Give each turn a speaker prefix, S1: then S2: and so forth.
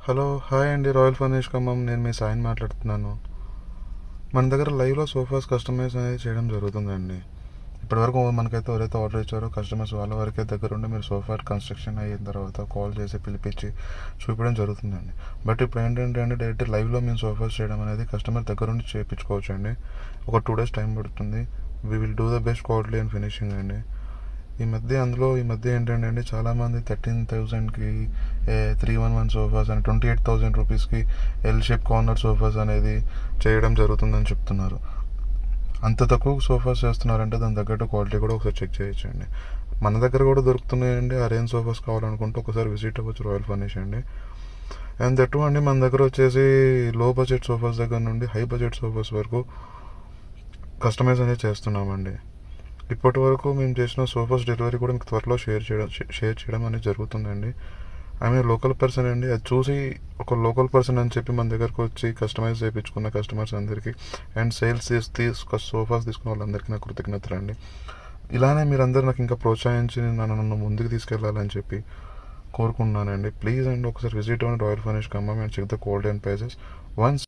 S1: Hello hi అండి, royal Furnish Khammam. నేను మీ సాయిని మాట్లాడుతున్నాను. మన దగ్గర లైవ్లో సోఫాస్ కస్టమైజ్ అనేది చేయడం జరుగుతుందండి. ఇప్పటివరకు మనకైతే ఎవరైతే ఆర్డర్ ఇచ్చారో కస్టమర్స్ వాళ్ళ వరకే దగ్గర ఉండి మీరు సోఫా కన్స్ట్రక్షన్ అయిన తర్వాత కాల్ చేసి పిలిపించి చూపించడం జరుగుతుందండి. బట్ ఇప్పుడు ఏంటంటే అండి, డైరెక్ట్ లైవ్లో మేము సోఫాస్ చేయడం అనేది కస్టమర్ దగ్గర ఉండి చేయించుకోవచ్చు అండి. ఒక 2 days టైం పడుతుంది. We will do the best quality and finishing అండి. ఈ మధ్య ఏంటంటే అండి, చాలామంది 13,000కి 311 సోఫాస్ అని 28,000 రూపీస్కి ఎల్ షేప్ కార్నర్ సోఫాస్ అనేది చేయడం జరుగుతుందని చెప్తున్నారు. అంత తక్కువ సోఫాస్ చేస్తున్నారంటే దాని తగ్గట్టు క్వాలిటీ కూడా ఒకసారి చెక్ చేయొచ్చండి. మన దగ్గర కూడా దొరుకుతున్నాయండి. ఆ రేంజ్ సోఫాస్ కావాలనుకుంటే ఒకసారి విజిట్ అవ్వచ్చు రాయల్ ఫర్నిష్ అండి. అండ్ దట్టు అండి, మన దగ్గర వచ్చేసి లో బడ్జెట్ సోఫాస్ దగ్గర నుండి హై బడ్జెట్ సోఫాస్ వరకు కస్టమైజ్ అనేది చేస్తున్నామండి. ఇప్పటి వరకు మేము చేసిన సోఫాస్ డెలివరీ కూడా మీకు త్వరలో షేర్ చేయడం అనేది జరుగుతుందండి. ఆమె లోకల్ పర్సన్ అండి. అది చూసి ఒక లోకల్ పర్సన్ అని చెప్పి మన దగ్గరకు వచ్చి కస్టమైజ్ చేయించుకున్న కస్టమర్స్ అందరికీ అండ్ సేల్స్ సోఫాస్ తీసుకున్న వాళ్ళందరికీ నా కృతజ్ఞతలు అండి. ఇలానే మీరందరూ నాకు ఇంకా ప్రోత్సహించి నన్ను ముందుకు తీసుకెళ్లాలని చెప్పి కోరుకుంటున్నానండి. ప్లీజ్ అండి, ఒకసారి విజిట్ అవ్వండి Royal Furnish Khammam and check the quality and prices once.